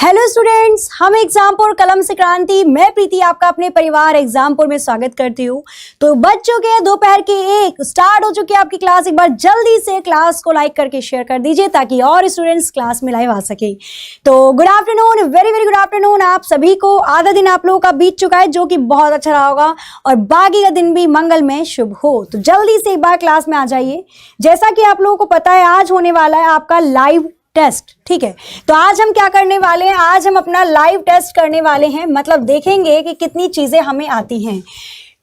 Hello students, हम एग्जामपुर कलम से क्रांति, मैं प्रीति आपका अपने परिवार एग्जामपुर में स्वागत करती हूँ। तो बज चुके हैं दोपहर के 1, स्टार्ट हो चुकी है आपकी क्लास। एक बार जल्दी से क्लास को लाइक करके शेयर कर दीजिए ताकि और स्टूडेंट्स क्लास में लाइव आ सके। तो good afternoon, very very good afternoon आप सभी को। आधा दिन आप लोगों का बीत चुका है जो कि बहुत अच्छा रहा होगा और बाकी का दिन भी मंगलमय शुभ हो। तो जल्दी से एक बार क्लास में आ जाइए। जैसा कि आप लोगों को पता है आज होने वाला है आपका लाइव टेस्ट, ठीक है। तो आज हम क्या करने वाले हैं, आज हम अपना लाइव टेस्ट करने वाले हैं। मतलब देखेंगे कि कितनी चीजें हमें आती हैं।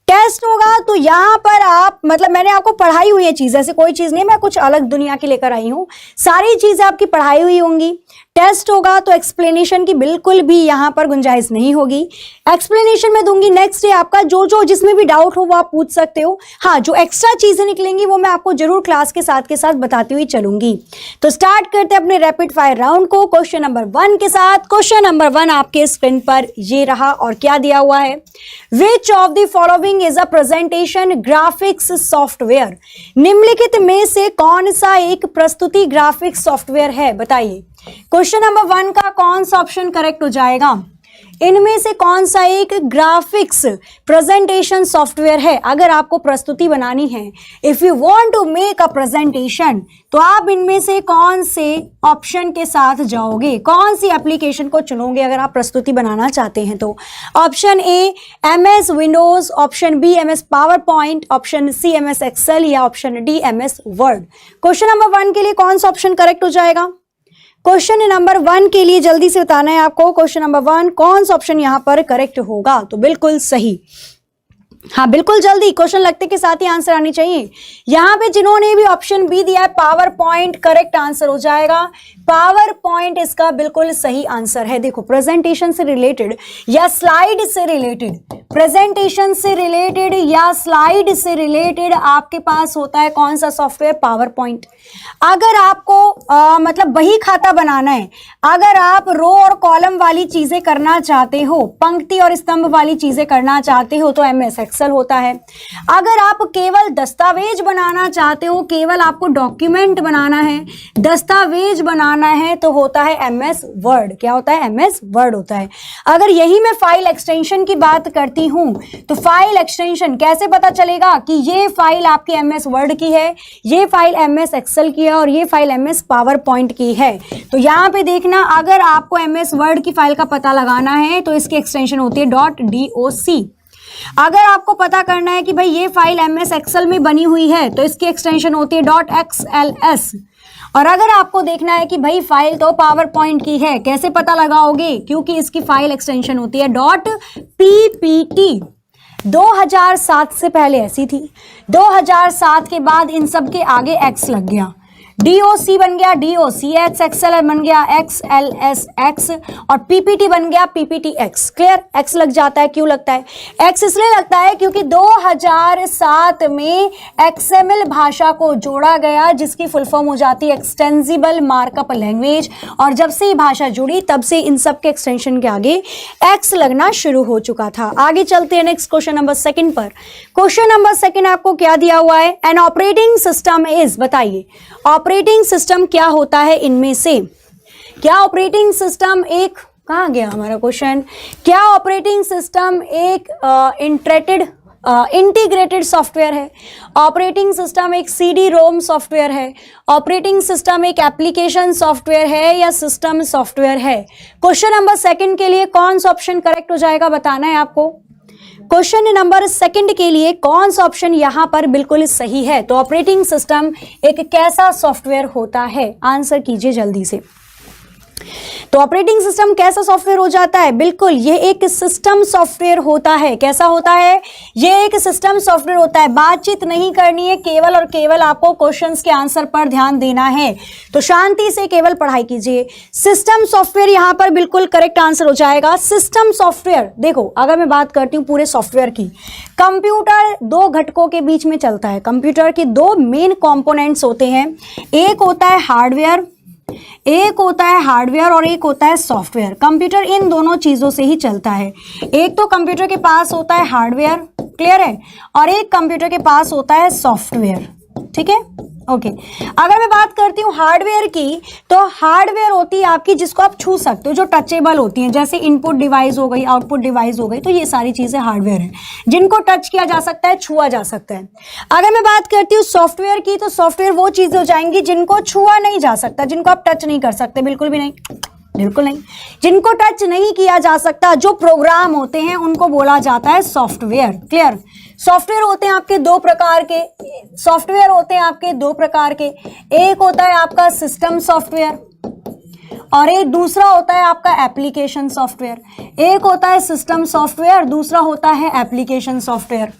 टेस्ट होगा तो यहाँ पर आप मतलब मैंने आपको पढ़ाई हुई है चीजें, ऐसे कोई चीज नहीं मैं कुछ अलग दुनिया की लेकर आई हूँ। सारी चीजें आपकी पढ़ाई हुई होंगी। टेस्ट होगा तो एक्सप्लेनेशन की बिल्कुल भी यहाँ पर गुंजाइश नहीं होगी। एक्सप्लेनेशन मैं दूंगी नेक्स्ट डे। आपका जो जिसमें भी डाउट हो वो आप पूछ सकते हो। हाँ, जो एक्स्ट्रा चीजें निकलेंगी वो मैं आपको जरूर क्लास के साथ बताती हुई चलूंगी। तो स्टार्ट करते हैं अपने रैपिड फायर राउंड को क्वेश्चन नंबर 1 के साथ। क्वेश्चन नंबर 1 आपके स्क्रीन पर ये रहा और क्या दिया हुआ है, विच of the following is a presentation graphics software. निम्नलिखित में से कौन सा एक प्रस्तुति ग्राफिक्स सॉफ्टवेयर है, बताइए। क्वेश्चन नंबर 1 का कौन सा ऑप्शन करेक्ट हो जाएगा, इनमें से कौन सा एक ग्राफिक्स प्रेजेंटेशन सॉफ्टवेयर है। अगर आपको प्रस्तुति बनानी है, if you want to make a presentation, तो आप इनमें से कौन से ऑप्शन के साथ जाओगे, कौन सी एप्लीकेशन को चुनोगे अगर आप प्रस्तुति बनाना चाहते हैं तो। Option A MS windows, option B MS power point, option C MS excel या option D MS word. Question number 1 के लिए कौन सा ऑप्शन करेक्ट हो जाएगा। क्वेश्चन नंबर 1 के लिए जल्दी से बताना है आपको, क्वेश्चन नंबर 1 कौन सा ऑप्शन यहां पर करेक्ट होगा। तो बिल्कुल सही, हाँ बिल्कुल जल्दी, क्वेश्चन लगते के साथ ही आंसर आनी चाहिए। यहां पे जिन्होंने भी ऑप्शन बी दिया है पावर पॉइंट, करेक्ट आंसर हो जाएगा। पावर पॉइंट इसका बिल्कुल सही आंसर है। देखो प्रेजेंटेशन से रिलेटेड या स्लाइड से रिलेटेड, प्रेजेंटेशन से रिलेटेड या स्लाइड से रिलेटेड आपके पास होता है कौन सा सॉफ्टवेयर, पावर पॉइंट। अगर आपको मतलब बही खाता बनाना है, अगर आप रो और कॉलम वाली चीजें करना चाहते हो, पंक्ति और स्तंभ वाली चीजें करना चाहते हो तो MS एक्सेल होता है। अगर आप केवल दस्तावेज बनाना चाहते हो, केवल आपको डॉक्यूमेंट बनाना है, दस्तावेज बनाना है, तो होता है MS वर्ड। क्या होता है, MS वर्ड होता है। अगर यही मैं फाइल एक्सटेंशन की बात करती हूं तो फाइल एक्सटेंशन कैसे पता चलेगा कि ये फाइल आपकी MS वर्ड की है, ये फाइल MS एक्सेल की है और ये फाइल MS पावर पॉइंट की है। तो यहाँ पे देखना, अगर आपको MS वर्ड की फाइल का पता लगाना है तो इसकी एक्सटेंशन होती है .doc। अगर आपको पता करना है कि भाई ये फाइल MS एक्सेल में बनी हुई है तो इसकी एक्सटेंशन होती है .xls। और अगर आपको देखना है कि भाई फाइल तो पावर पॉइंट की है, कैसे पता लगाओगे, क्योंकि इसकी फाइल एक्सटेंशन होती है .ppt। 2007 से पहले ऐसी थी, 2007 के बाद इन सब के आगे एक्स लग गया, DOC बन गया DOCX, XLR बन गया XLSX और PPT बन गया PPTX। क्लियर, X लग जाता है, क्यों लगता है X? इसलिए लगता है क्योंकि 2007 में XML भाषा को जोड़ा गया जिसकी फुल फॉर्म हो जाती है एक्सटेंसिबल मार्कअप लैंग्वेज, और जब से ये भाषा जुड़ी तब से इन सब के एक्सटेंशन के आगे X लगना शुरू हो चुका था। आगे चलते हैं नेक्स्ट क्वेश्चन नंबर 2 पर। क्वेश्चन नंबर 2 आपको क्या दिया हुआ है, एन ऑपरेटिंग सिस्टम इज, बताइए ऑपरेटिंग सिस्टम क्या होता है इनमें से। क्या ऑपरेटिंग सिस्टम एक, कहाँ गया हमारा क्वेश्चन, क्या ऑपरेटिंग सिस्टम एक इंटीग्रेटेड सॉफ्टवेयर है, ऑपरेटिंग सिस्टम एक CD-ROM सॉफ्टवेयर है, ऑपरेटिंग सिस्टम एक एप्लीकेशन सॉफ्टवेयर है या सिस्टम सॉफ्टवेयर है। क्वेश्चन नंबर 2 के लिए कौन सा ऑप्शन करेक्ट हो जाएगा, बताना है आपको। क्वेश्चन नंबर 2 के लिए कौन सा ऑप्शन यहां पर बिल्कुल सही है। तो ऑपरेटिंग सिस्टम एक कैसा सॉफ्टवेयर होता है, आंसर कीजिए जल्दी से। तो ऑपरेटिंग सिस्टम कैसा सॉफ्टवेयर हो जाता है, बिल्कुल ये एक सिस्टम सॉफ्टवेयर होता है। कैसा होता है, ये एक सिस्टम सॉफ्टवेयर होता है। बातचीत नहीं करनी है, केवल और केवल आपको क्वेश्चंस के आंसर पर ध्यान देना है। तो शांति से केवल पढ़ाई कीजिए। सिस्टम सॉफ्टवेयर यहां पर बिल्कुल करेक्ट आंसर हो जाएगा। सिस्टम सॉफ्टवेयर, देखो अगर मैं बात करती हूँ पूरे सॉफ्टवेयर की, कंप्यूटर 2 घटकों के बीच में चलता है। कंप्यूटर के 2 मेन कंपोनेंट्स होते हैं, एक होता है हार्डवेयर, एक होता है हार्डवेयर और एक होता है सॉफ्टवेयर। कंप्यूटर इन दोनों चीजों से ही चलता है। एक तो कंप्यूटर के पास होता है हार्डवेयर, क्लियर है, और एक कंप्यूटर के पास होता है सॉफ्टवेयर। ठीक है, ओके। अगर मैं बात करती हूँ हार्डवेयर की, तो हार्डवेयर होती है आपकी जिसको आप छू सकते हो, जो टचेबल होती हैं, जैसे इनपुट डिवाइस हो गई, आउटपुट डिवाइस हो गई, तो ये सारी चीजें हार्डवेयर है जिनको टच किया जा सकता है, छुआ जा सकता है। अगर मैं बात करती हूँ सॉफ्टवेयर की, तो सॉफ्टवेयर वो चीजें हो जाएंगी जिनको छुआ नहीं जा सकता, जिनको आप टच नहीं कर सकते, बिल्कुल भी नहीं, बिल्कुल नहीं, जिनको टच नहीं किया जा सकता, जो प्रोग्राम होते हैं उनको बोला जाता है सॉफ्टवेयर। क्लियर? सॉफ्टवेयर होते हैं आपके दो प्रकार के, सॉफ्टवेयर होते हैं आपके दो प्रकार के, एक होता है आपका सिस्टम सॉफ्टवेयर और एक दूसरा होता है आपका एप्लीकेशन सॉफ्टवेयर। एक होता है सिस्टम सॉफ्टवेयर, दूसरा होता है एप्लीकेशन सॉफ्टवेयर।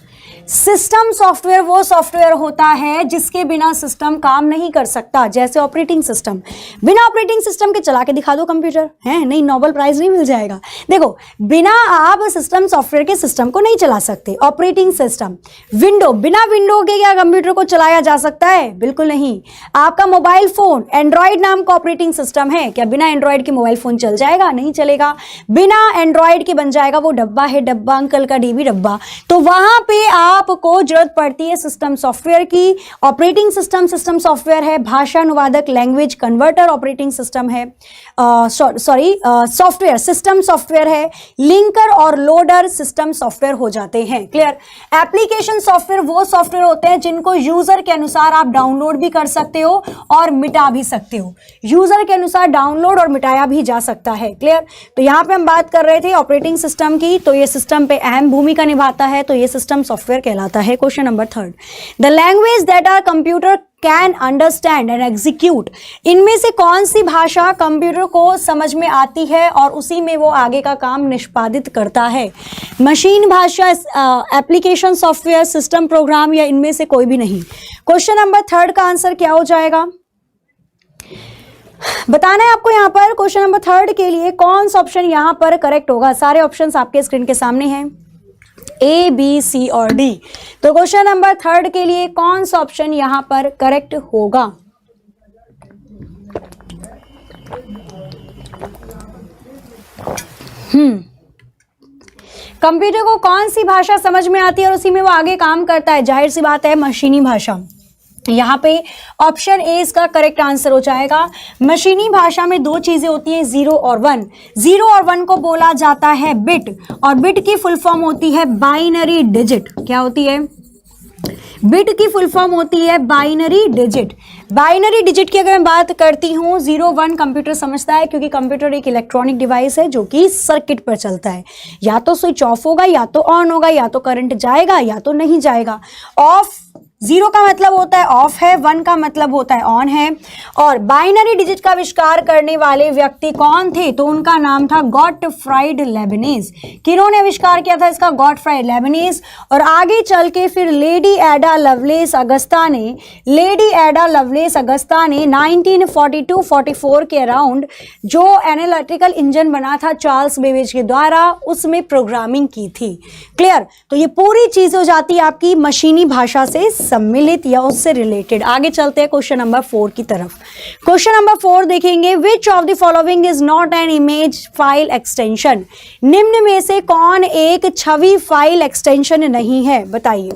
सिस्टम सॉफ्टवेयर वो सॉफ्टवेयर होता है जिसके बिना सिस्टम काम नहीं कर सकता, जैसे ऑपरेटिंग सिस्टम। बिना ऑपरेटिंग सिस्टम के चला के दिखा दो कंप्यूटर, है नहीं, नोबेल प्राइज नहीं मिल जाएगा। देखो, बिना आप सिस्टम सॉफ्टवेयर के सिस्टम को नहीं चला सकते। ऑपरेटिंग सिस्टम, विंडो, बिना विंडो के क्या कंप्यूटर को चलाया जा सकता है? बिल्कुल नहीं। आपका मोबाइल फोन एंड्रॉइड नाम का ऑपरेटिंग सिस्टम है, क्या बिना एंड्रॉइड के मोबाइल फोन चल जाएगा? नहीं चलेगा। बिना एंड्रॉइड के बन जाएगा वो डब्बा है, डब्बा अंकल का डीबी डब्बा। तो वहां पे आपको जरूरत पड़ती है सिस्टम सॉफ्टवेयर की। ऑपरेटिंग सिस्टम सिस्टम सॉफ्टवेयर है, भाषा अनुवादक लैंग्वेज कन्वर्टर ऑपरेटिंग सिस्टम है, सॉफ्टवेयर सिस्टम सॉफ्टवेयर है, लिंकर और लोडर सिस्टम सॉफ्टवेयर हो जाते हैं। क्लियर? एप्लीकेशन सॉफ्टवेयर वो सॉफ्टवेयर होते हैं जिनको यूजर के अनुसार आप डाउनलोड भी कर सकते हो और मिटा भी सकते हो। यूजर के अनुसार डाउनलोड और मिटाया भी जा सकता है। क्लियर? तो यहां पे हम बात कर रहे थे ऑपरेटिंग सिस्टम की, तो ये सिस्टम पे अहम भूमिका निभाता है, तो ये सिस्टम सॉफ्टवेयर कहलाता है। Question number 3, the language that are computer can understand and execute, इनमें से कौन सी भाषा कंप्यूटर को समझ में आती है और उसी में वो आगे का काम निष्पादित करता है? मशीन भाषा, एप्लीकेशन सॉफ्टवेयर, सिस्टम प्रोग्राम, या इनमें से कोई भी नहीं? क्वेश्चन नंबर 3 का आंसर क्या हो जाएगा? बताना है आपको यहाँ पर। क्वेश्चन नंबर 3 के लिए कौन सा ऑप्शन यहाँ पर करेक्ट होगा? सारे ऑप्शंस आपके स्क्रीन के सामने हैं, ए, बी, सी और डी। तो क्वेश्चन नंबर 3 के लिए कौन सा ऑप्शन यहां पर करेक्ट होगा? कंप्यूटर को कौन सी भाषा समझ में आती है और उसी में वो आगे काम करता है? जाहिर सी बात है, मशीनी भाषा। यहाँ पे ऑप्शन ए इसका करेक्ट आंसर हो जाएगा। मशीनी भाषा में दो चीजें होती हैं, 0 और 1। 0 और 1 को बोला जाता है बिट, और बिट की फुल फॉर्म होती है बाइनरी डिजिट। क्या होती है? बिट की फुल फॉर्म होती है बाइनरी डिजिट। बाइनरी डिजिट की अगर मैं बात करती हूँ, 0 1 कंप्यूटर समझता है, क्योंकि कंप्यूटर एक इलेक्ट्रॉनिक डिवाइस है जो कि सर्किट पर चलता है। या तो स्विच ऑफ होगा, या तो ऑन होगा, या तो करंट जाएगा, या तो नहीं जाएगा। ऑफ, 0 का मतलब होता है ऑफ है, 1 का मतलब होता है ऑन है। और बाइनरी डिजिट का आविष्कार करने वाले व्यक्ति कौन थे? तो उनका नाम था गॉटफ्राइड लेबनीज। किन्होंने आविष्कार किया था इसका? Gottfried Lebanese. और आगे चल के फिर लेडी एडा लवलेस अगस्ता ने 1942-44 के अराउंड जो एनालिटिकल इंजन बना था चार्ल्स बेबेज के द्वारा, उसमें प्रोग्रामिंग की थी। क्लियर? तो ये पूरी चीज हो जाती है आपकी मशीनी भाषा से सम्मिलित या उससे रिलेटेड। आगे चलते हैं क्वेश्चन नंबर 4 की तरफ। क्वेश्चन नंबर 4 देखेंगे, विच of the following is not an image file extension, निम्न में से कौन एक छवि फाइल एक्सटेंशन नहीं है? बताइए,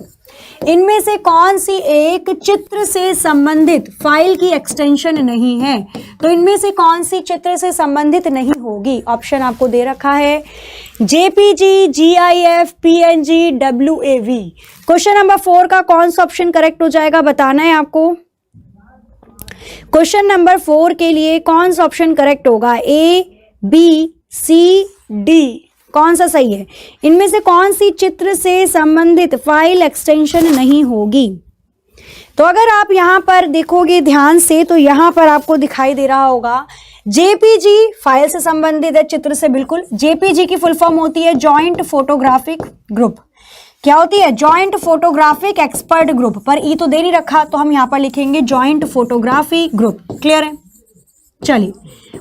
इनमें से कौन सी एक चित्र से संबंधित फाइल की एक्सटेंशन नहीं है? तो इनमें से कौन सी चित्र से संबंधित नहीं होगी? ऑप्शन आपको दे रखा है, JPG, GIF, PNG, WAV. Question number 4 का कौन सा ऑप्शन करेक्ट हो जाएगा? बताना है आपको। क्वेश्चन नंबर 4 के लिए कौन सा ऑप्शन करेक्ट होगा? ए, बी, सी, डी, कौन सा सही है? इनमें से कौन सी चित्र से संबंधित फाइल एक्सटेंशन नहीं होगी? तो अगर आप यहां पर देखोगे ध्यान से, तो यहां पर आपको दिखाई दे रहा होगा जेपीजी फाइल से संबंधित है, चित्र से बिल्कुल। जेपीजी की फुल फॉर्म होती है जॉइंट फोटोग्राफिक ग्रुप। क्या होती है? Joint photographic expert group. पर ई तो दे नहीं रखा, तो हम यहां पर लिखेंगे जॉइंट फोटोग्राफी ग्रुप। क्लियर है? चलिए,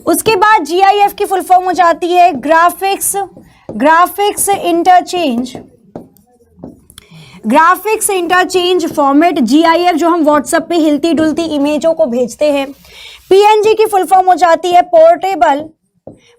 उसके बाद जीआईएफ की फुल फॉर्म हो जाती है ग्राफिक्स इंटरचेंज फॉर्मेट, जीआईएफ जो हम व्हाट्सएप पे हिलती डुलती इमेजों को भेजते हैं। पीएनजी की फुल फॉर्म हो जाती है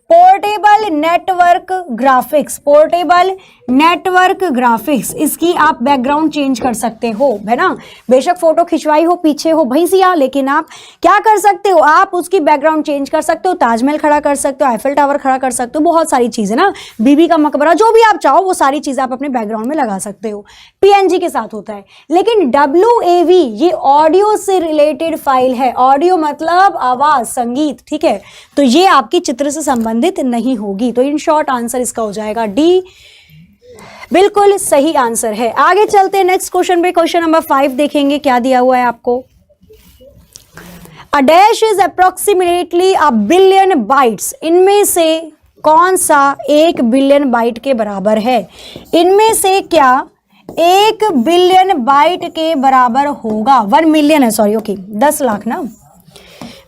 portable network graphics, portable network graphics, इसकी आप बैकग्राउंड चेंज कर सकते हो, है ना। बेशक फोटो खिंचवाई हो, पीछे हो भैंसिया, लेकिन आप क्या कर सकते हो, आप उसकी बैकग्राउंड चेंज कर सकते हो, ताजमहल खड़ा कर सकते हो, आईफल टावर खड़ा कर सकते हो, बहुत सारी चीजें ना, बीबी का मकबरा, जो भी आप चाहो वो सारी चीजें आप अपने बैकग्राउंड में लगा सकते हो। पीएनजी के साथ होता है। लेकिन WAV ये ऑडियो से रिलेटेड फाइल है, ऑडियो मतलब आवाज, संगीत, ठीक है, तो ये आपकी चित्र से संबंधित नहीं होगी। तो इन शॉर्ट आंसर इसका हो जाएगा डी, बिल्कुल सही आंसर है। आगे चलते हैं नेक्स्ट क्वेश्चन पे। क्वेश्चन नंबर 5 देखेंगे क्या दिया हुआ है आपको। A dash is approximately a billion bytes, इनमें से कौन सा 1 बिलियन बाइट के बराबर है। इनमें से क्या 1 बिलियन बाइट के बराबर होगा। 1 मिलियन है, सॉरी, ओके, 10 लाख ना,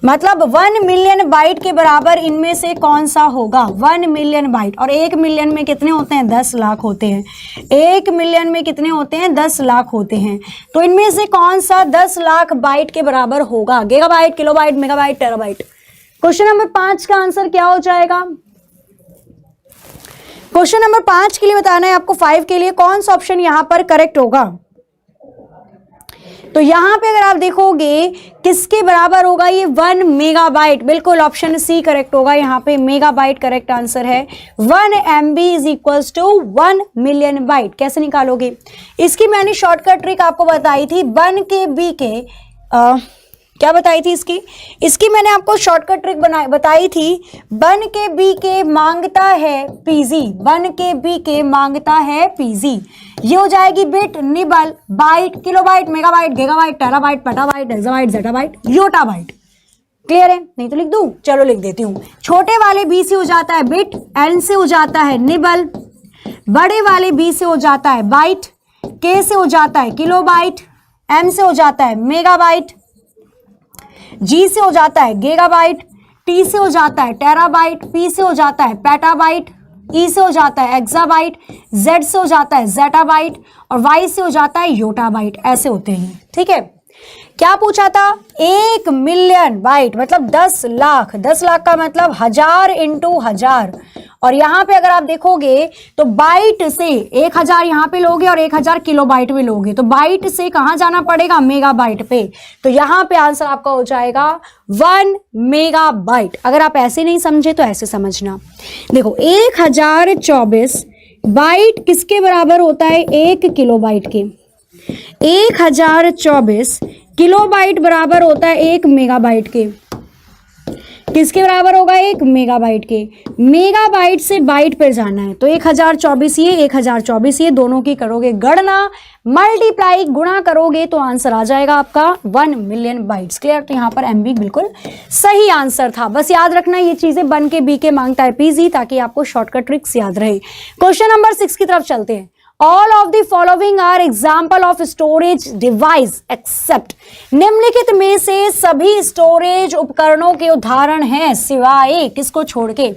मतलब 1 मिलियन बाइट के बराबर इनमें से कौन सा होगा। 1 मिलियन बाइट, और 1 मिलियन में कितने होते हैं, 10 लाख होते हैं। 1 मिलियन में कितने होते हैं, 10 लाख होते हैं। तो इनमें से कौन सा 10 लाख बाइट के बराबर होगा। Gigabyte, kilobyte, megabyte, terabyte. Question number 5 का आंसर क्या हो जाएगा। क्वेश्चन नंबर 5 के लिए बताना है आपको, 5 के लिए कौन सा ऑप्शन यहां पर करेक्ट होगा। तो यहां पे अगर आप देखोगे किसके बराबर होगा ये, 1 मेगाबाइट, बिल्कुल ऑप्शन सी करेक्ट होगा। यहां पे मेगाबाइट करेक्ट आंसर है। 1 MB is equals to 1 million byte. कैसे निकालोगे इसकी, मैंने शॉर्टकट ट्रिक आपको बताई थी। 1 के बी के क्या बताई थी इसकी मैंने आपको शॉर्टकट ट्रिक बताई थी। 1 के बी के मांगता है पीजी, 1 के बी के मांगता है पीजी। ये हो जाएगी bit, nibble, byte, kilobyte, megabyte, gigabyte, terabyte, petabyte, exabyte, zettabyte, yottabyte. Clear है, नहीं तो लिख दूं, चलो लिख देती हूं। छोटे वाले बी से हो जाता है बिट, एन से हो जाता है निबल, बड़े वाले बी से हो जाता है बाइट, के से हो जाता है किलोबाइट, एम से हो जाता है मेगाबाइट, जी से हो जाता है गीगाबाइट, टी से हो जाता है टेराबाइट, पी से हो जाता है पेटाबाइट, ई से हो जाता है एक्साबाइट, जेड से हो जाता है जेटाबाइट, और वाई से हो जाता है योटाबाइट। ऐसे होते हैं, ठीक है। क्या पूछा था, 1 मिलियन बाइट मतलब 10 लाख। 10 लाख का मतलब 1000 इंटू 1000, और यहां पे अगर आप देखोगे तो बाइट से 1000 यहां पे लोगे और 1000 किलोबाइट में लोगे, तो बाइट से कहां जाना पड़ेगा, मेगाबाइट पे। तो यहां पे आंसर आपका हो जाएगा 1 मेगाबाइट। अगर आप ऐसे नहीं समझे तो ऐसे समझना। देखो 1024 बाइट किसके बराबर होता है, 1 किलोबाइट के। 1024 किलोबाइट बराबर होता है 1 मेगाबाइट के। किसके बराबर होगा, 1 मेगाबाइट के। मेगाबाइट से बाइट पर जाना है, तो 1024 ये, 1024 ये, दोनों की करोगे गणना, मल्टीप्लाई, गुणा करोगे तो आंसर आ जाएगा आपका 1 मिलियन बाइट्स। क्लियर, तो यहाँ पर एमबी बिल्कुल सही आंसर था। बस याद रखना ये चीजें, 1 के बी के मांगता है पीजी, ताकि आपको शॉर्टकट ट्रिक्स याद रहे। क्वेश्चन नंबर 6 की तरफ चलते हैं। All of the following are example of storage device except, निम्नलिखित में से सभी स्टोरेज उपकरणों के उदाहरण हैं सिवाय किसको छोड़ के।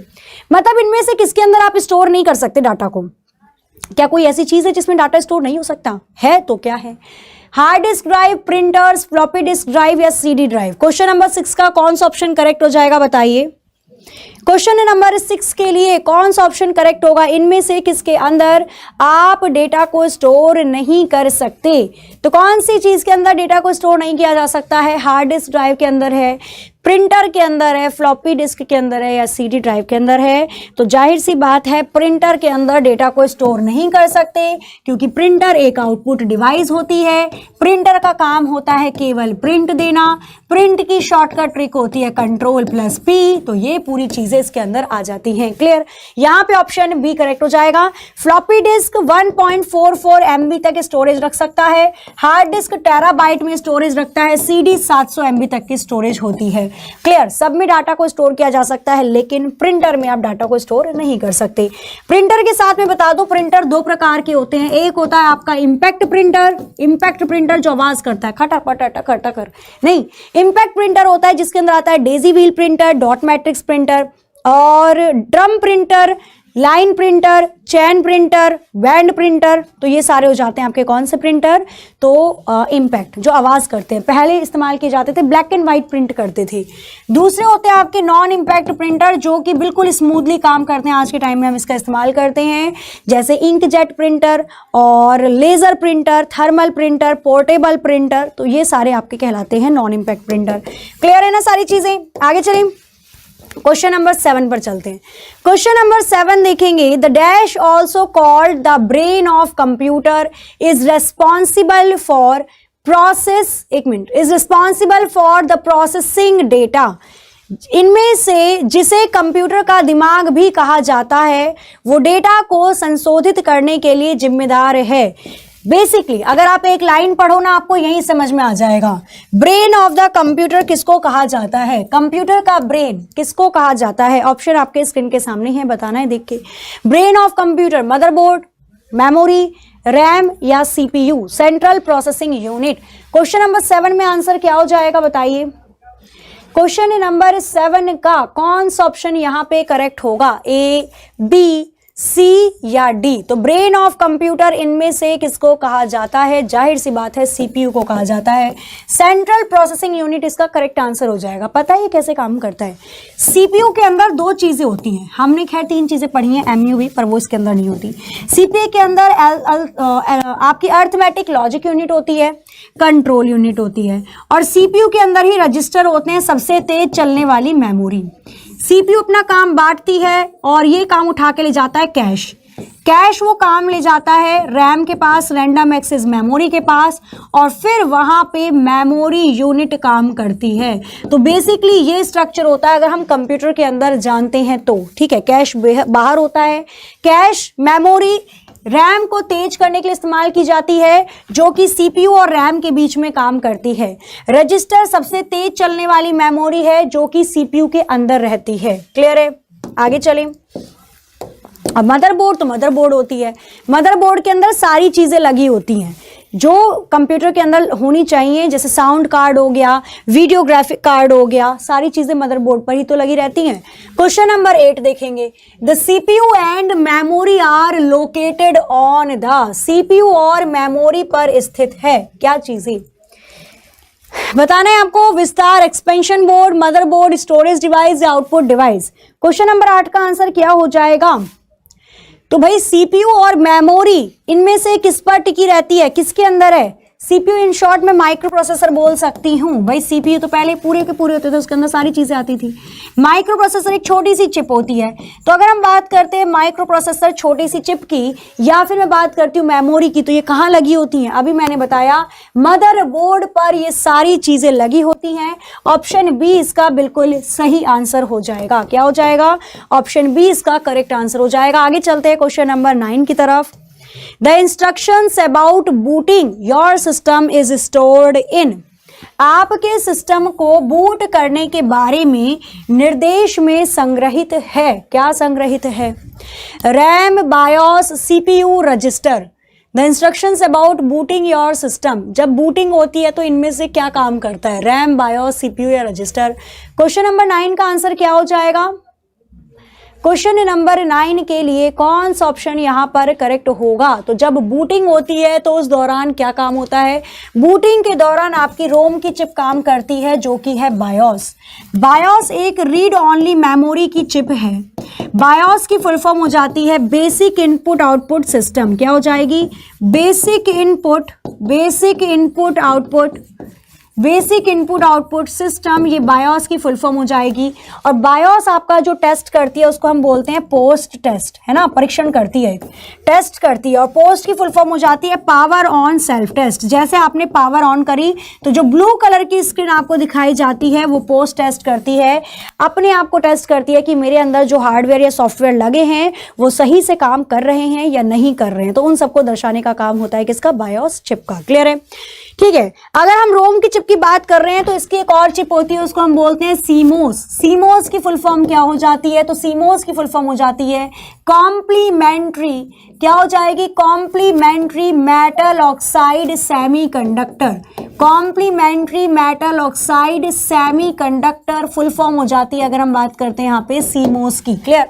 मतलब इनमें से किसके अंदर आप स्टोर नहीं कर सकते डाटा को। क्या कोई ऐसी चीज है जिसमें डाटा स्टोर नहीं हो सकता है, तो क्या है। Hard disk drive, printers, floppy disk drive या CD ड्राइव। क्वेश्चन नंबर 6 का कौन सा ऑप्शन करेक्ट हो जाएगा बताइए। क्वेश्चन नंबर 6 के लिए कौन सा ऑप्शन करेक्ट होगा, इनमें से किसके अंदर आप डेटा को स्टोर नहीं कर सकते। तो कौन सी चीज के अंदर डेटा को स्टोर नहीं किया जा सकता है, हार्ड डिस्क ड्राइव के अंदर है, प्रिंटर के अंदर है, फ्लॉपी डिस्क के अंदर है, या CD ड्राइव के अंदर है। तो जाहिर सी बात है प्रिंटर के अंदर डेटा को स्टोर नहीं कर सकते, क्योंकि प्रिंटर एक आउटपुट डिवाइस होती है। प्रिंटर का काम होता है केवल प्रिंट देना। प्रिंट की शॉर्टकट ट्रिक होती है Ctrl+P, तो ये पूरी चीजें इसके अंदर आ जाती हैं। क्लियर, यहाँ पे ऑप्शन बी करेक्ट हो जाएगा। फ्लॉपी डिस्क 1.44 MB तक स्टोरेज रख सकता है, हार्ड डिस्क टेराबाइट में स्टोरेज रखता है, CD 700 MB तक की स्टोरेज होती है। क्लियर, सब में डाटा को स्टोर किया जा सकता है, लेकिन प्रिंटर में आप डाटा को स्टोर नहीं कर सकते। प्रिंटर के साथ में बता दो, प्रिंटर 2 प्रकार के होते हैं। एक होता है आपका इम्पैक्ट प्रिंटर, इम्पैक्ट प्रिंटर जो आवाज करता है खटापट टकर नहीं। इम्पैक्ट प्रिंटर होता है जिसके अंदर आता है Daisy wheel printer, dot matrix printer और ड्रम प्रिंटर, लाइन प्रिंटर, चैन प्रिंटर, बैंड प्रिंटर, तो ये सारे हो जाते हैं आपके कौन से प्रिंटर, तो इम्पैक्ट जो आवाज करते हैं, पहले इस्तेमाल किए जाते थे, ब्लैक एंड व्हाइट प्रिंट करते थे। दूसरे होते हैं आपके नॉन इम्पैक्ट प्रिंटर जो कि बिल्कुल स्मूथली काम करते हैं, आज के टाइम में हम इसका इस्तेमाल करते हैं, जैसे इंकजेट प्रिंटर और laser printer, thermal printer, portable printer, तो ये सारे आपके कहलाते हैं नॉन इम्पैक्ट प्रिंटर। क्लियर है ना सारी चीजें? आगे चलें, क्वेश्चन नंबर 7 पर चलते हैं। क्वेश्चन नंबर 7 देखेंगे, the dash also called the brain of computer is responsible for is responsible for the processing data. इनमें से जिसे कंप्यूटर का दिमाग भी कहा जाता है वो डेटा को संशोधित करने के लिए जिम्मेदार है। बेसिकली अगर आप एक लाइन पढ़ो ना, आपको यही समझ में आ जाएगा। ब्रेन ऑफ द कंप्यूटर किसको कहा जाता है? कंप्यूटर का ब्रेन किसको कहा जाता है? ऑप्शन आपके स्क्रीन के सामने है, बताना है देख के। Brain of computer, motherboard, memory, RAM या CPU, central processing unit. Question number 7 में आंसर क्या हो जाएगा बताइए? क्वेश्चन नंबर 7 का कौन सा ऑप्शन यहां पे करेक्ट होगा? ए, बी, सी या डी? तो ब्रेन ऑफ कंप्यूटर इनमें से किसको कहा जाता है? जाहिर सी बात है सीपीयू को कहा जाता है। सेंट्रल प्रोसेसिंग यूनिट इसका करेक्ट आंसर हो जाएगा। पता है ये कैसे काम करता है? सीपीयू के अंदर 2 चीजें होती हैं, हमने खैर 3 चीजें पढ़ी हैं एमयूवी, पर वो इसके अंदर नहीं होती। सीपीयू के अंदर आपकी अर्थमेटिक लॉजिक यूनिट होती है, कंट्रोल यूनिट होती है, और सीपीयू के अंदर ही रजिस्टर होते हैं, सबसे तेज चलने वाली मेमोरी। सीपीयू अपना काम बांटती है और ये काम उठा के ले जाता है कैश वो काम ले जाता है रैम के पास, रैंडम एक्सेस मेमोरी के पास, और फिर वहां पे मेमोरी यूनिट काम करती है। तो बेसिकली ये स्ट्रक्चर होता है अगर हम कंप्यूटर के अंदर जानते हैं तो, ठीक है। कैश बाहर होता है, कैश मेमोरी रैम को तेज करने के लिए इस्तेमाल की जाती है जो कि सीपीयू और रैम के बीच में काम करती है। रजिस्टर सबसे तेज चलने वाली मेमोरी है जो कि सीपीयू के अंदर रहती है। क्लियर है? आगे चलें। अब मदरबोर्ड, तो मदरबोर्ड होती है, मदरबोर्ड के अंदर सारी चीजें लगी होती हैं जो कंप्यूटर के अंदर होनी चाहिए, जैसे साउंड कार्ड हो गया, वीडियो ग्राफिक कार्ड हो गया, सारी चीजें मदरबोर्ड पर ही तो लगी रहती हैं। क्वेश्चन नंबर 8 देखेंगे, the CPU and memory are located on the, CPU और मेमोरी पर स्थित है क्या चीजें? बताना है आपको। विस्तार, expansion board, motherboard, storage device या आउटपुट डिवाइस। क्वेश्चन नंबर 8 का आंसर क्या हो जाएगा? तो भाई सीपीयू और मेमोरी इनमें से किस पर टिकी रहती है, किसके अंदर है? सीपीयू इन शॉर्ट में माइक्रो प्रोसेसर बोल सकती हूँ। भाई सीपीयू तो पहले पूरे के पूरे होते थे, उसके अंदर सारी चीजें आती थी। माइक्रो प्रोसेसर एक छोटी सी चिप होती है। तो अगर हम बात करते हैं माइक्रो प्रोसेसर छोटी सी चिप की, या फिर मैं बात करती हूँ मेमोरी की, तो ये कहाँ लगी होती हैं? अभी मैंने बताया मदरबोर्ड पर ये सारी चीजें लगी होती हैं। ऑप्शन बी इसका बिल्कुल सही आंसर हो जाएगा। क्या हो जाएगा? ऑप्शन बी इसका करेक्ट आंसर हो जाएगा। आगे चलते हैं क्वेश्चन नंबर 9 की तरफ। The instructions about booting your system is stored in, आपके सिस्टम को बूट करने के बारे में निर्देश में संग्रहित है। क्या संग्रहित है? RAM, BIOS, CPU, register. The instructions about booting your system, जब बूटिंग होती है तो इनमें से क्या काम करता है? रैम, बायोस, सीपीयू या रजिस्टर। क्वेश्चन नंबर 9 का आंसर क्या हो जाएगा? क्वेश्चन नंबर 9 के लिए कौन सा ऑप्शन यहां पर करेक्ट होगा? तो जब बूटिंग होती है तो उस दौरान क्या काम होता है? बूटिंग के दौरान आपकी रोम की चिप काम करती है जो कि है बायोस। बायोस एक रीड ओनली मेमोरी की चिप है। बायोस की फुल फॉर्म हो जाती है बेसिक इनपुट आउटपुट सिस्टम। क्या हो जाएगी? बेसिक इनपुट आउटपुट सिस्टम, ये बायोस की फुल फॉर्म हो जाएगी। और बायोस आपका जो टेस्ट करती है उसको हम बोलते हैं पोस्ट टेस्ट, है ना, परीक्षण करती है, टेस्ट करती है। और पोस्ट की फुल फॉर्म हो जाती है पावर ऑन सेल्फ टेस्ट। जैसे आपने पावर ऑन करी तो जो ब्लू कलर की स्क्रीन आपको दिखाई जाती है वो पोस्ट टेस्ट करती है, अपने आप को टेस्ट करती है कि मेरे अंदर जो हार्डवेयर या सॉफ्टवेयर लगे हैं वो सही से काम कर रहे हैं या नहीं कर रहे हैं। तो उन सबको दर्शाने का काम होता है किसका? बायोस चिप का। क्लियर है? ठीक है। अगर हम रोम की चिप की बात कर रहे हैं तो इसकी एक और चिप होती है, उसको हम बोलते हैं सीमोस। सीमोस की फुल फॉर्म क्या हो जाती है? तो सीमोस की फुल फॉर्म हो जाती है कॉम्प्लीमेंट्री, क्या हो जाएगी? Complementary metal oxide semiconductor. Complementary metal oxide semiconductor full form हो जाती है अगर हम बात करते हैं यहाँ पे सीमोस की। क्लियर?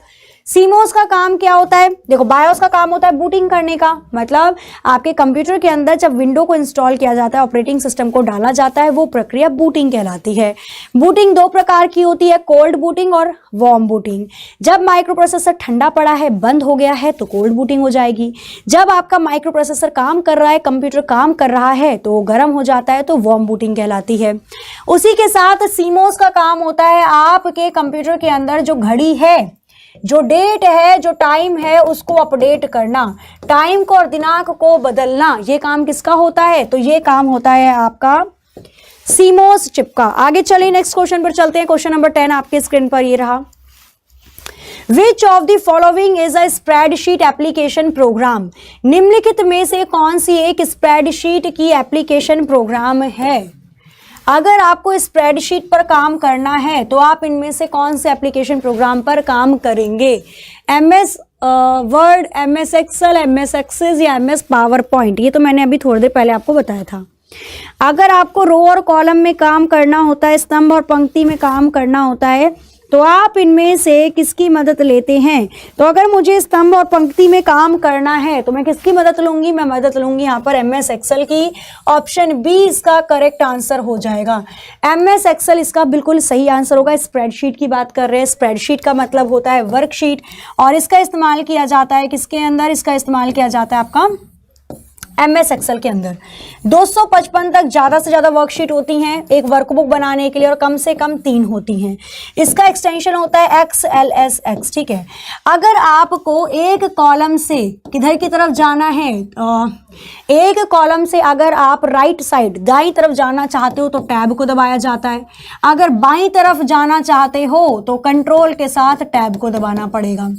सीमोस का काम क्या होता है? देखो, बायोस का काम होता है बूटिंग करने का, मतलब आपके कंप्यूटर के अंदर जब विंडो को इंस्टॉल किया जाता है, ऑपरेटिंग सिस्टम को डाला जाता है, वो प्रक्रिया बूटिंग कहलाती है। बूटिंग दो प्रकार की होती है, कोल्ड बूटिंग और वार्म बूटिंग। जब माइक्रो प्रोसेसर ठंडा पड़ा है, बंद हो गया है, तो कोल्ड बूटिंग हो जाएगी। जब आपका माइक्रो प्रोसेसर काम कर रहा है, कंप्यूटर काम कर रहा है, तो गर्म हो जाता है, तो वार्म बूटिंग कहलाती है। उसी के साथ सीमोस का काम होता है आपके कंप्यूटर के अंदर जो घड़ी है, जो डेट है, जो टाइम है, उसको अपडेट करना, टाइम को और दिनांक को बदलना, ये काम किसका होता है? तो ये काम होता है आपका सीमोस चिप का। आगे चलिए नेक्स्ट क्वेश्चन पर चलते हैं। क्वेश्चन नंबर 10 आपके स्क्रीन पर ये रहा। Which of the following is a spreadsheet application program? निम्नलिखित में से कौन सी एक स्प्रेडशीट की एप्लीकेशन प्रोग्राम है? अगर आपको स्प्रेडशीट पर काम करना है तो आप इनमें से कौन से एप्लीकेशन प्रोग्राम पर काम करेंगे? MS Word, MS Excel, MS Access या MS पावर पॉइंट? ये तो मैंने अभी थोड़ी देर पहले आपको बताया था। अगर आपको रो और कॉलम में काम करना होता है, स्तंभ और पंक्ति में काम करना होता है, तो आप इनमें से किसकी मदद लेते हैं? तो अगर मुझे स्तंभ और पंक्ति में काम करना है तो मैं किसकी मदद लूंगी? मैं मदद लूंगी यहाँ पर MS एक्सेल की। ऑप्शन बी इसका करेक्ट आंसर हो जाएगा। MS एक्सेल इसका बिल्कुल सही आंसर होगा। स्प्रेडशीट की बात कर रहे हैं, स्प्रेडशीट का मतलब होता है वर्कशीट, और इसका इस्तेमाल किया जाता है किसके अंदर? इसका इस्तेमाल किया जाता है आपका MS एक्सेल के अंदर। 255 तक ज़्यादा से ज़्यादा वर्कशीट होती हैं एक वर्कबुक बनाने के लिए, और कम से कम 3 होती हैं। इसका एक्सटेंशन होता है XLSX, ठीक है। अगर आपको एक कॉलम से किधर की तरफ जाना है, एक कॉलम से अगर आप राइट साइड दाईं तरफ जाना चाहते हो तो टैब को दबाया जाता है। अगर बाईं तरफ जाना चाहते हो तो कंट्रोल के साथ टैब को दबाना पड़ेगा।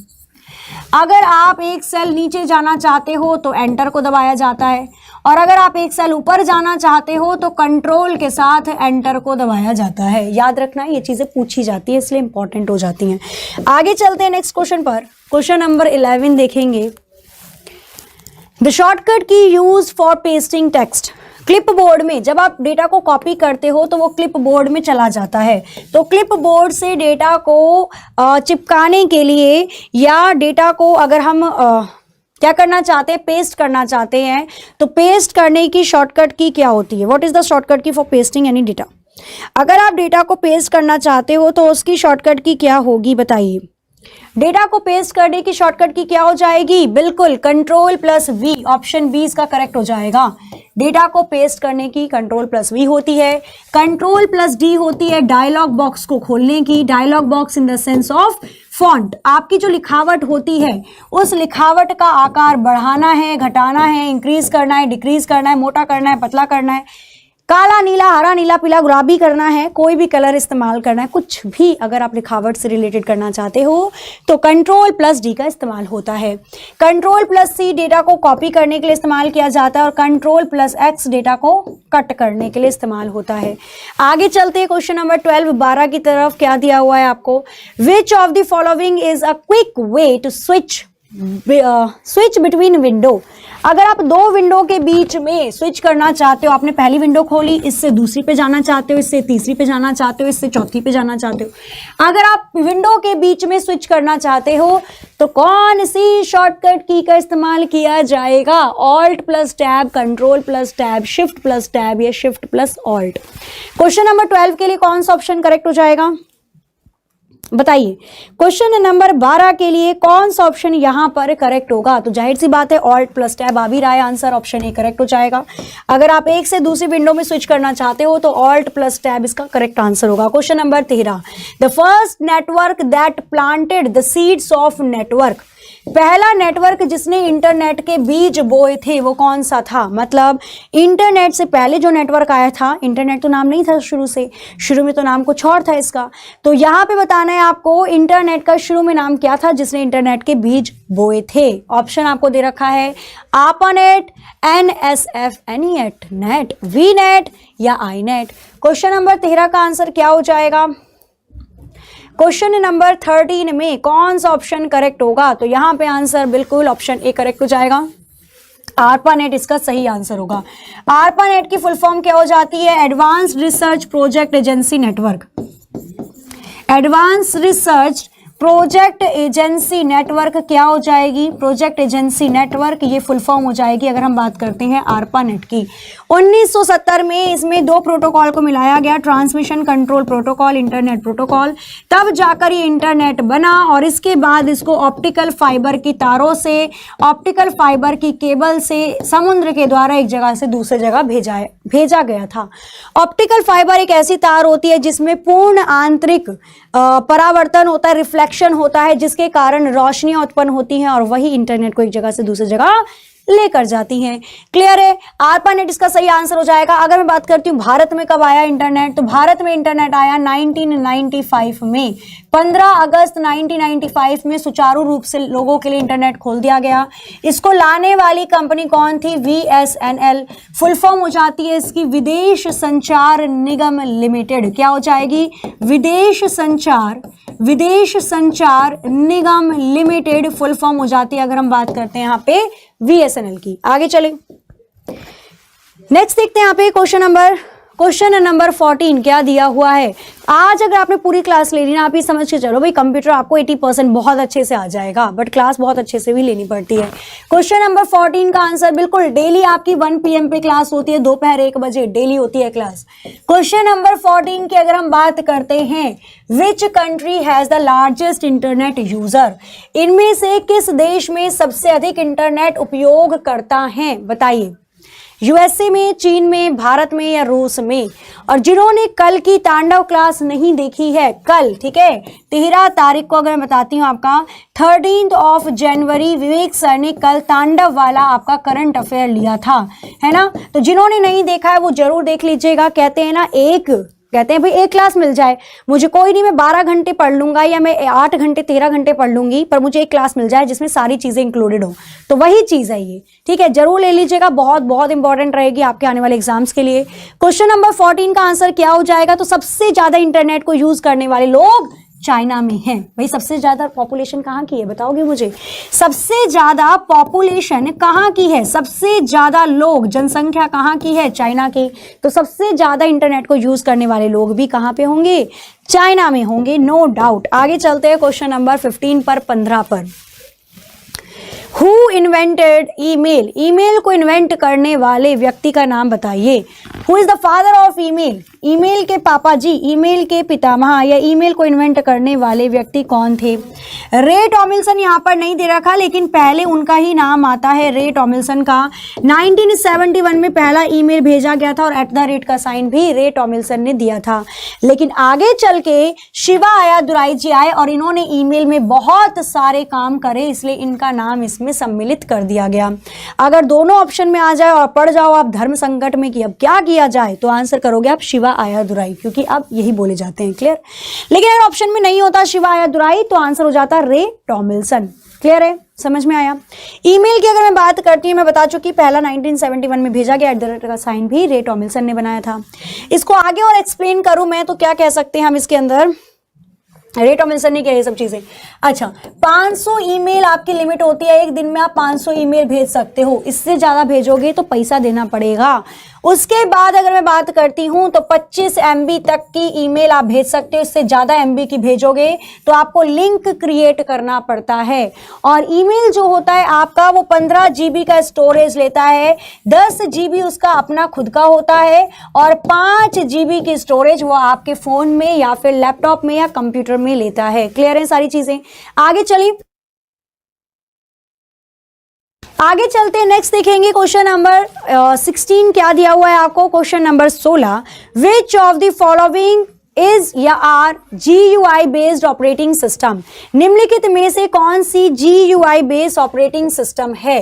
अगर आप एक सेल नीचे जाना चाहते हो तो एंटर को दबाया जाता है, और अगर आप एक सेल ऊपर जाना चाहते हो तो कंट्रोल के साथ एंटर को दबाया जाता है। याद रखना, ये चीज़ें पूछी जाती है इसलिए इंपॉर्टेंट हो जाती हैं। आगे चलते हैं नेक्स्ट क्वेश्चन पर। क्वेश्चन नंबर 11 देखेंगे। द शॉर्टकट की use for pasting text. Clip board में जब आप डेटा को कॉपी करते हो तो वो क्लिप बोर्ड में चला जाता है। तो क्लिप बोर्ड से डेटा को चिपकाने के लिए, या डेटा को अगर हम क्या करना चाहते हैं, पेस्ट करना चाहते हैं, तो पेस्ट करने की शॉर्टकट की क्या होती है? व्हाट इज द शॉर्टकट की फॉर पेस्टिंग एनी डेटा? अगर आप डेटा को पेस्ट करना चाहते हो तो उसकी शॉर्टकट की क्या होगी, बताइए। डेटा को पेस्ट करने की शॉर्टकट की क्या हो जाएगी? बिल्कुल Ctrl+V। ऑप्शन बी इसका करेक्ट हो जाएगा। डेटा को पेस्ट करने की Ctrl+V होती है। Ctrl+D होती है डायलॉग बॉक्स को खोलने की। Dialog box in the sense of font, आपकी जो लिखावट होती है उस लिखावट का आकार बढ़ाना है, घटाना है, इंक्रीज करना है, डिक्रीज करना है, मोटा करना है, पतला करना है, काला, नीला, हरा, नीला, पीला, गुलाबी करना है, कोई भी कलर इस्तेमाल करना है, कुछ भी अगर आप लिखावट से रिलेटेड करना चाहते हो तो Ctrl+D का इस्तेमाल होता है। Ctrl+C डेटा को कॉपी करने के लिए इस्तेमाल किया जाता है, और Ctrl+X डेटा को कट करने के लिए इस्तेमाल होता है। आगे चलते हैं क्वेश्चन नंबर 12 की तरफ। क्या दिया हुआ है आपको? Which of the following is a quick way to switch between window. अगर आप दो विंडो के बीच में स्विच करना चाहते हो, आपने पहली विंडो खोली, इससे दूसरी पे जाना चाहते हो, इससे तीसरी पे जाना चाहते हो, इससे चौथी पे जाना चाहते हो, अगर आप विंडो के बीच में स्विच करना चाहते हो तो कौन सी शॉर्टकट की का इस्तेमाल किया जाएगा? Alt+Tab, Ctrl+Tab, Shift+Tab या Shift+Alt? क्वेश्चन नंबर 12 के लिए कौन सा ऑप्शन करेक्ट हो जाएगा, बताइए। क्वेश्चन नंबर 12 के लिए कौन सा ऑप्शन यहां पर करेक्ट होगा? तो जाहिर सी बात है Alt+Tab आ भी रहा है, आंसर ऑप्शन ए करेक्ट हो जाएगा। अगर आप एक से दूसरी विंडो में स्विच करना चाहते हो तो Alt+Tab इसका करेक्ट आंसर होगा। Question number 13, the first network that planted the seeds of network. पहला नेटवर्क जिसने इंटरनेट के बीज बोए थे वो कौन सा था? मतलब इंटरनेट से पहले जो नेटवर्क आया था, इंटरनेट तो नाम नहीं था शुरू में तो नाम कुछ और था इसका। तो यहाँ पे बताना है आपको इंटरनेट का शुरू में नाम क्या था जिसने इंटरनेट के बीज बोए थे। ऑप्शन आपको दे रखा है ARPANET, NSF, NET, net, VNet या INET। क्वेश्चन नंबर 13 का आंसर क्या हो जाएगा? क्वेश्चन नंबर 13 में कौन सा ऑप्शन करेक्ट होगा? तो यहां पे आंसर बिल्कुल ऑप्शन ए करेक्ट हो जाएगा। ARPANET इसका सही आंसर होगा। ARPANET की फुल फॉर्म क्या हो जाती है? Advanced research project agency network. Advance research project agency network क्या हो जाएगी? प्रोजेक्ट एजेंसी नेटवर्क, ये फुल फॉर्म हो जाएगी अगर हम बात करते हैं ARPANET की। 1970 में इसमें दो प्रोटोकॉल को मिलाया गया, transmission control protocol, internet protocol, तब जाकर ये इंटरनेट बना और इसके बाद इसको ऑप्टिकल फाइबर की तारों से, ऑप्टिकल फाइबर की केबल से समुद्र के द्वारा एक जगह से दूसरी जगह भेजा गया था। ऑप्टिकल फाइबर एक ऐसी तार होती है जिसमें पूर्ण आंतरिक परावर्तन होता है, रिफ्लेक्शन होता है, जिसके कारण रोशनियां उत्पन्न होती हैं और वही इंटरनेट को एक जगह से दूसरी जगह लेकर जाती हैं। क्लियर है? ARPANET इसका सही आंसर हो जाएगा। अगर मैं बात करती हूँ भारत में कब आया इंटरनेट, तो भारत में इंटरनेट आया 1995 में। 15 अगस्त 1995 में सुचारू रूप से लोगों के लिए इंटरनेट खोल दिया गया। इसको लाने वाली कंपनी कौन थी? VSNL। फुल फॉर्म हो जाती है इसकी विदेश संचार निगम लिमिटेड। क्या हो जाएगी? विदेश संचार निगम लिमिटेड फुल फॉर्म हो जाती है अगर हम बात करते हैं यहाँ पे VSNL की। आगे चले, नेक्स्ट देखते हैं यहाँ पे क्वेश्चन नंबर 14 क्या दिया हुआ है। आज अगर आपने पूरी क्लास ले ली ना, आप ये समझ के चलो भाई कंप्यूटर आपको 80% बहुत अच्छे से आ जाएगा, बट क्लास बहुत अच्छे से भी लेनी पड़ती है। क्वेश्चन नंबर 14 का आंसर बिल्कुल डेली आपकी 1 PM पे क्लास होती है, दोपहर 1 बजे डेली होती है क्लास। क्वेश्चन नंबर 14 की अगर हम बात करते हैं, which country has the largest internet user? इनमें से किस देश में सबसे अधिक इंटरनेट उपयोग करता है? बताइए। USA में, चीन में, भारत में या रूस में? और जिन्होंने कल की तांडव क्लास नहीं देखी है, कल, ठीक है, 13 तारीख को अगर मैं बताती हूँ आपका 13 जनवरी विवेक सर ने कल तांडव वाला आपका करंट अफेयर लिया था, है ना? तो जिन्होंने नहीं देखा है वो जरूर देख लीजिएगा। कहते हैं भाई एक क्लास मिल जाए, मुझे कोई नहीं, मैं 12 घंटे पढ़ लूंगा या मैं 8 घंटे 13 घंटे पढ़ लूंगी, पर मुझे एक क्लास मिल जाए जिसमें सारी चीजें इंक्लूडेड हो, तो वही चीज है ये, ठीक है? जरूर ले लीजिएगा, बहुत बहुत इंपॉर्टेंट रहेगी आपके आने वाले एग्जाम्स के लिए। क्वेश्चन नंबर 14 का आंसर क्या हो जाएगा? तो सबसे ज्यादा इंटरनेट को यूज करने वाले लोग चाइना में है। भाई सबसे ज्यादा पॉपुलेशन कहाँ की है बताओगे मुझे? सबसे ज्यादा पॉपुलेशन कहाँ की है? सबसे ज्यादा लोग, जनसंख्या कहाँ की है? चाइना की। तो सबसे ज्यादा इंटरनेट को यूज करने वाले लोग भी कहाँ पे होंगे? चाइना में होंगे, नो डाउट। आगे चलते हैं क्वेश्चन नंबर 15 पर। Who invented email? ईमेल को इन्वेंट करने वाले व्यक्ति का नाम बताइए। Who is the father of email? Email के पापा जी, ईमेल के पितामह या ईमेल को इन्वेंट करने वाले व्यक्ति कौन थे? रे टॉमिल्सन यहाँ पर नहीं दे रखा, लेकिन पहले उनका ही नाम आता है, रे टॉमिल्सन का। 1971 में पहला ईमेल भेजा गया था और @ का साइन भी रे टॉमिल्सन ने दिया था। लेकिन आगे चल के शिवा अय्यादुराई जी आए और इन्होंने ईमेल में बहुत सारे काम करे, इसलिए इनका नाम इसमें सम्मिलित कर दिया गया। अगर दोनों ऑप्शन में आ जाए और पढ़ जाओ आप धर्म संकट में कि अब क्या किया जाए, तो आंसर करोगे आप शिवा अय्यादुराई, क्योंकि अब यही बोले जाते हैं। क्लियर? लेकिन अगर ऑप्शन में नहीं होता शिवा अय्यादुराई तो आंसर हो जाता रे टॉमिल्सन। क्लियर है? समझ में आया? ईमेल की अगर मैं बात करती हूँ, मैं बता चुकी, पहला 1971 में भेजा गया, @ का साइन भी रे टॉमिल्सन ने बनाया था। इसको आगे और एक्सप्लेन करूं मैं तो क्या कह सकते हैं हम इसके अंदर? रे टॉमिल्सन ने किया ये सब चीजें। अच्छा, 500 ईमेल आपकी लिमिट होती है, एक दिन में आप 500 ईमेल भेज सकते हो। इससे ज्यादा भेजोगे तो पैसा देना पड़ेगा। उसके बाद अगर मैं बात करती हूं तो 25 MB तक की ईमेल आप भेज सकते हो। इससे ज्यादा MB की भेजोगे तो आपको लिंक क्रिएट करना पड़ता है। और ईमेल जो होता है आपका वो 15 GB का स्टोरेज लेता है, 10 GB उसका अपना खुद का होता है और 5 GB की स्टोरेज वो आपके फोन में या फिर लैपटॉप में या कंप्यूटर में लेता है। क्लियर है सारी चीजें? आगे चलिए, आगे चलते हैं। नेक्स्ट देखेंगे क्वेश्चन नंबर 16 क्या दिया हुआ है आपको। Question number 16, which of the following is या are GUI based operating system? निम्नलिखित में से कौन सी GUI बेस्ड ऑपरेटिंग सिस्टम है?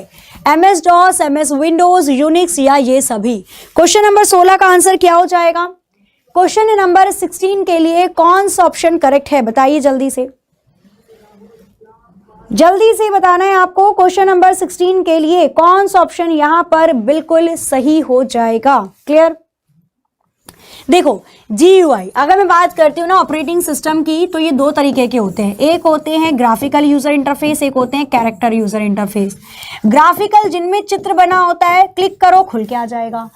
MS DOS, MS Windows, Unix या ये सभी? क्वेश्चन नंबर 16 का आंसर क्या हो जाएगा? क्वेश्चन नंबर 16 के लिए कौन सा ऑप्शन करेक्ट है बताइए जल्दी से, जल्दी से बताना है आपको। क्वेश्चन नंबर 16 के लिए कौन सा ऑप्शन यहां पर बिल्कुल सही हो जाएगा? क्लियर? देखो GUI अगर मैं बात करती हूँ ना ऑपरेटिंग सिस्टम की, तो ये दो तरीके के होते हैं। एक होते हैं ग्राफिकल यूजर इंटरफेस, एक होते हैं कैरेक्टर यूजर इंटरफेस। ग्राफिकल जिनमें चित्र बना होता है, क्लिक करो खुल के आ जाएगा।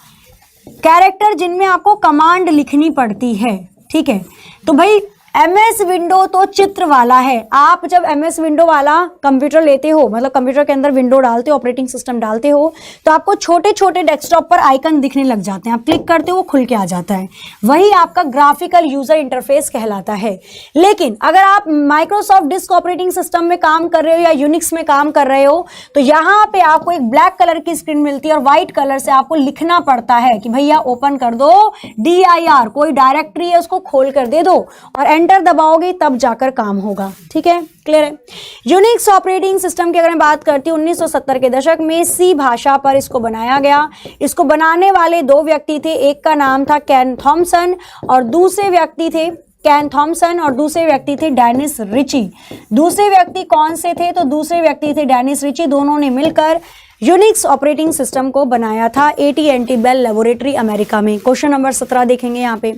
कैरेक्टर जिनमें आपको कमांड लिखनी पड़ती है, ठीक है? तो भाई MS विंडो तो चित्र वाला है। आप जब MS विंडो वाला कंप्यूटर लेते हो, मतलब कंप्यूटर के अंदर विंडो डालते हो, ऑपरेटिंग सिस्टम डालते हो, तो आपको छोटे छोटे डेस्कटॉप पर आइकन दिखने लग जाते हैं। आप क्लिक करते हो वो खुल के आ जाता है, वही आपका ग्राफिकल यूजर इंटरफेस कहलाता है। लेकिन अगर आप माइक्रोसॉफ्ट डिस्क ऑपरेटिंग सिस्टम में काम कर रहे हो या यूनिक्स में काम कर रहे हो, तो यहाँ पे आपको एक ब्लैक कलर की स्क्रीन मिलती है और व्हाइट कलर से आपको लिखना पड़ता है कि भैया ओपन कर दो dir, कोई डायरेक्टरी है उसको खोल कर दे दो, और एंटर दबाओगे तब जाकर काम होगा। ठीक है, क्लियर है। यूनिक्स ऑपरेटिंग सिस्टम की अगर मैं बात करती हूँ, 1970 के दशक में सी भाषा पर इसको बनाया गया। इसको बनाने वाले दो व्यक्ति थे, एक का नाम था केन थॉमसन और दूसरे व्यक्ति थे डेनिस रिची। दूसरे व्यक्ति कौन से थे? तो दूसरे व्यक्ति थे डेनिस रिची। दोनों ने मिलकर यूनिक्स ऑपरेटिंग सिस्टम को बनाया था AT&T बेल लेबोरेटरी अमेरिका में। क्वेश्चन नंबर 17 देखेंगे यहाँ पे।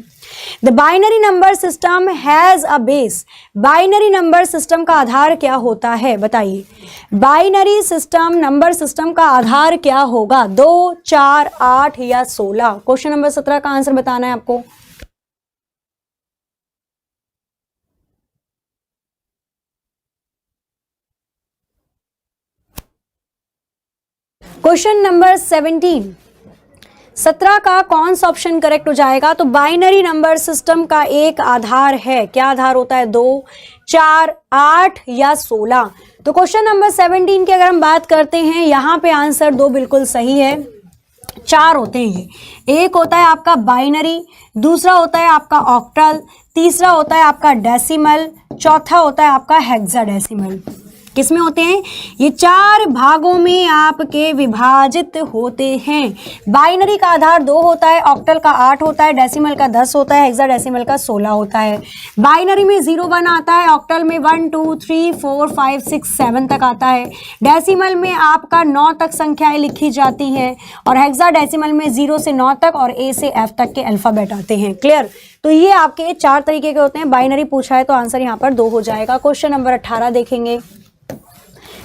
The binary number system has a base. Binary number system का आधार क्या होता है? बताइए। बाइनरी सिस्टम नंबर सिस्टम का आधार क्या होगा? 2, 4, 8 या 16? क्वेश्चन नंबर 17 का आंसर बताना है आपको। क्वेश्चन नंबर 17 का कौन सा ऑप्शन करेक्ट हो जाएगा? तो बाइनरी नंबर सिस्टम का एक आधार है, क्या आधार होता है? 2, 4, 8 या 16? तो क्वेश्चन नंबर 17 की अगर हम बात करते हैं, यहाँ पे आंसर 2 बिल्कुल सही है। 4 होते हैं ये। एक होता है आपका बाइनरी, दूसरा होता है आपका ऑक्टल, तीसरा होता है आपका डेसिमल, चौथा होता है आपका हेक्साडेसिमल। किसमें होते हैं? ये 4 भागों में आपके विभाजित होते हैं। बाइनरी का आधार 2 होता है, ऑक्टल का 8 होता है, डेसिमल का 10 होता है, हेक्साडेसिमल का 16 होता है। बाइनरी में 0, 1 आता है, ऑक्टल में 1, 2, 3, 4, 5, 6, 7 तक आता है। डेसिमल में आपका 9 तक संख्याएं लिखी जाती हैं और हेक्साडेसिमल में 0 से 9 तक और A से F तक के अल्फाबेट आते हैं। क्लियर? तो ये आपके 4 तरीके के होते हैं। बाइनरी पूछा है तो आंसर यहाँ पर 2 हो जाएगा। क्वेश्चन नंबर 18 देखेंगे।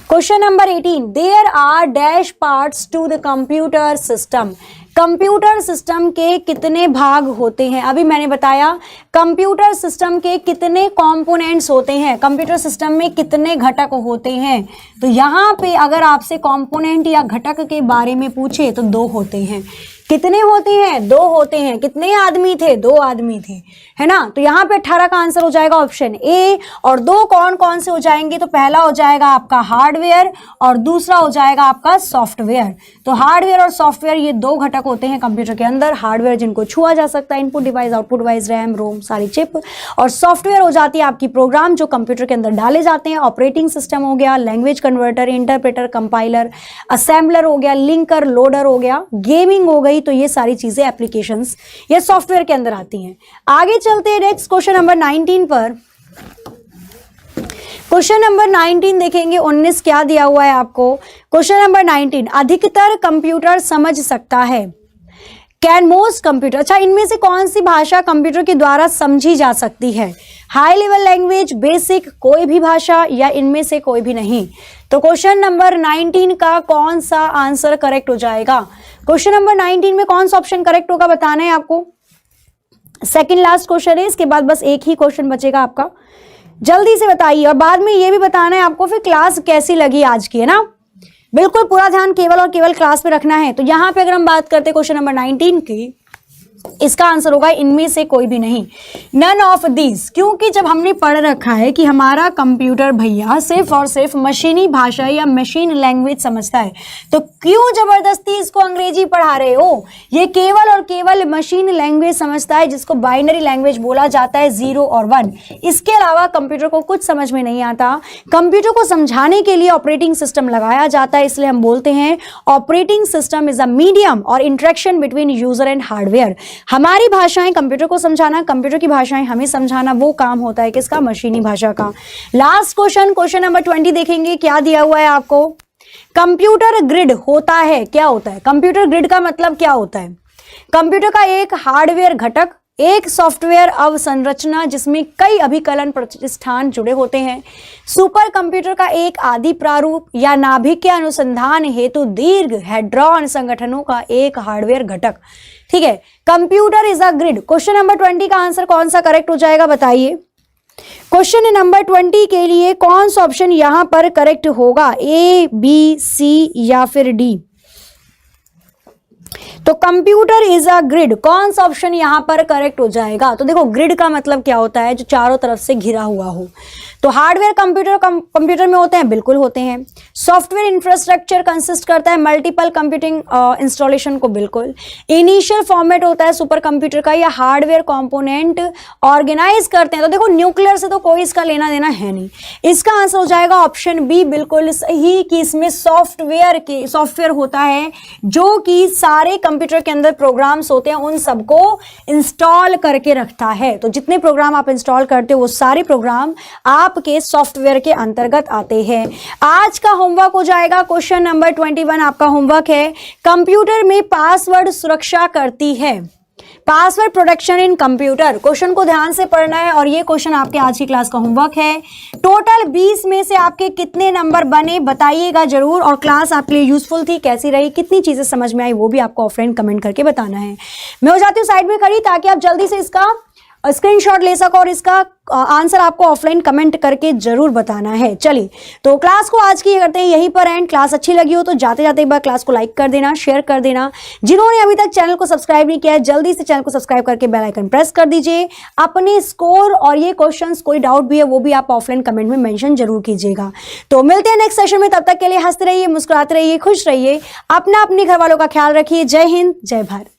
Question number 18, there are dash parts to the computer system. Computer system के कितने भाग होते हैं? अभी मैंने बताया कंप्यूटर सिस्टम के कितने कंपोनेंट्स होते हैं, कंप्यूटर सिस्टम में कितने घटक होते हैं। तो यहाँ पे अगर आपसे कंपोनेंट या घटक के बारे में पूछे तो 2 होते हैं। कितने होते हैं? 2 होते हैं। कितने आदमी थे? 2 आदमी थे, है ना। तो यहाँ पे 18 का आंसर हो जाएगा ऑप्शन ए। और 2 कौन कौन से हो जाएंगे? तो पहला हो जाएगा आपका हार्डवेयर और दूसरा हो जाएगा आपका सॉफ्टवेयर। तो हार्डवेयर और सॉफ्टवेयर ये 2 घटक होते हैं कंप्यूटर के अंदर। हार्डवेयर जिनको छुआ जा सकता है, input device, output device, RAM, ROM, सारी चिप। और सॉफ्टवेयर हो जाती है आपकी प्रोग्राम जो कंप्यूटर के अंदर डाले जाते हैं। ऑपरेटिंग सिस्टम हो गया, language converter, interpreter, compiler, assembler हो गया, लिंकर, लोडर हो गया, गेमिंग हो गई। तो ये सारी चीजें एप्लीकेशंस ये सॉफ्टवेयर के अंदर आती हैं। आगे चलते हैं नेक्स्ट क्वेश्चन नंबर 19 पर। क्वेश्चन नंबर 19 देखेंगे। 19 क्या दिया हुआ है आपको? क्वेश्चन नंबर 19, अधिकतर कंप्यूटर समझ सकता है। कैन मोस्ट कंप्यूटर, अच्छा इनमें से कौन सी भाषा कंप्यूटर के द्वारा समझी जा सकती है? हाई लेवल लैंग्वेज, बेसिक, कोई भी भाषा या इनमें से कोई भी नहीं? तो क्वेश्चन नंबर 19 का कौन सा आंसर करेक्ट हो जाएगा? क्वेश्चन नंबर 19 में कौन सा ऑप्शन करेक्ट होगा बताना है आपको। सेकंड लास्ट क्वेश्चन है, इसके बाद बस एक ही क्वेश्चन बचेगा आपका। जल्दी से बताइए और बाद में ये भी बताना है आपको फिर क्लास कैसी लगी आज की, है ना। बिल्कुल पूरा ध्यान केवल और केवल क्लास पे रखना है। तो यहाँ पे अगर हम बात करते हैं क्वेश्चन नंबर 19 की, इसका आंसर होगा इनमें से कोई भी नहीं, नन ऑफ दीज। क्योंकि जब हमने पढ़ रखा है कि हमारा कंप्यूटर भैया सिर्फ और सिर्फ मशीनी भाषा या मशीन लैंग्वेज समझता है, तो क्यों जबरदस्ती इसको अंग्रेजी पढ़ा रहे हो? ये केवल और केवल मशीन लैंग्वेज समझता है जिसको बाइनरी लैंग्वेज बोला जाता है, 0 और 1। इसके अलावा कंप्यूटर को कुछ समझ में नहीं आता। कंप्यूटर को समझाने के लिए ऑपरेटिंग सिस्टम लगाया जाता है, इसलिए हम बोलते हैं operating system is a medium और interaction between user and hardware. हमारी भाषाएं कंप्यूटर को समझाना, कंप्यूटर की भाषाएं हमें समझाना, वो काम होता है किसका? मशीनी भाषा का। लास्ट क्वेश्चन, क्वेश्चन नंबर 20 देखेंगे। क्या दिया हुआ है आपको? कंप्यूटर ग्रिड होता है, क्या होता है? कंप्यूटर ग्रिड का मतलब क्या होता है? कंप्यूटर का एक हार्डवेयर घटक, एक सॉफ्टवेयर अवसंरचना जिसमें कई अभिकलन प्रतिष्ठान जुड़े होते हैं, सुपर कंप्यूटर का एक आदि प्रारूप या नाभिक के अनुसंधान हेतु दीर्घ हेड्रॉन संगठनों का एक हार्डवेयर घटक। ठीक है, computer is a grid. Question number 20 का आंसर कौन सा करेक्ट हो जाएगा बताइए। क्वेश्चन नंबर 20 के लिए कौन सा ऑप्शन यहां पर करेक्ट होगा, ए, बी, सी या फिर डी? तो कंप्यूटर इज अ ग्रिड, कौन सा ऑप्शन यहां पर करेक्ट हो जाएगा? तो देखो ग्रिड का मतलब क्या होता है, जो चारों तरफ से घिरा हुआ हो। तो हार्डवेयर कंप्यूटर में होते हैं, बिल्कुल होते हैं। सॉफ्टवेयर इंफ्रास्ट्रक्चर कंसिस्ट करता है मल्टीपल कंप्यूटिंग इंस्टॉलेशन को, बिल्कुल। इनिशियल फॉर्मेट होता है सुपर कंप्यूटर का, या हार्डवेयर कंपोनेंट ऑर्गेनाइज करते हैं। तो देखो न्यूक्लियर से तो कोई इसका लेना देना है नहीं। इसका आंसर हो जाएगा ऑप्शन बी, बिल्कुल सही, कि इसमें सॉफ्टवेयर होता है जो कि सारे कंप्यूटर के अंदर प्रोग्राम्स होते हैं उन सबको इंस्टॉल करके रखता है। तो जितने प्रोग्राम आप इंस्टॉल करते हो वो सारे प्रोग्राम आपके सॉफ्टवेयर के अंतर्गत आते हैं। आज का होमवर्क हो जाएगा क्वेश्चन नंबर 21 आपका होमवर्क है, कंप्यूटर में पासवर्ड सुरक्षा करती है, password protection in computer. Question को ध्यान से पढ़ना है और ये क्वेश्चन आपके आज की क्लास का होमवर्क है। टोटल 20 में से आपके कितने नंबर बने बताइएगा जरूर, और क्लास आपके लिए यूजफुल थी, कैसी रही, कितनी चीजें समझ में आई वो भी आपको ऑफलाइन कमेंट करके बताना है। मैं हो जाती हूँ साइड में खड़ी ताकि आप जल्दी से इसका स्क्रीनशॉट ले सको और इसका आंसर आपको ऑफलाइन कमेंट करके जरूर बताना है। चलिए तो क्लास को आज की करते हैं यहीं पर एंड। क्लास अच्छी लगी हो तो जाते जाते एक बार क्लास को लाइक कर देना, शेयर कर देना। जिन्होंने अभी तक चैनल को सब्सक्राइब नहीं किया है जल्दी से चैनल को सब्सक्राइब करके बेल आइकन प्रेस कर दीजिए। अपने स्कोर और ये क्वेश्चंस कोई डाउट भी है वो भी आप ऑफलाइन कमेंट में मेंशन जरूर कीजिएगा। तो मिलते हैं नेक्स्ट सेशन में, तब तक के लिए हंसते रहिए, मुस्कुराते रहिए, खुश रहिए, अपने घर वालों का ख्याल रखिए। जय हिंद, जय भारत।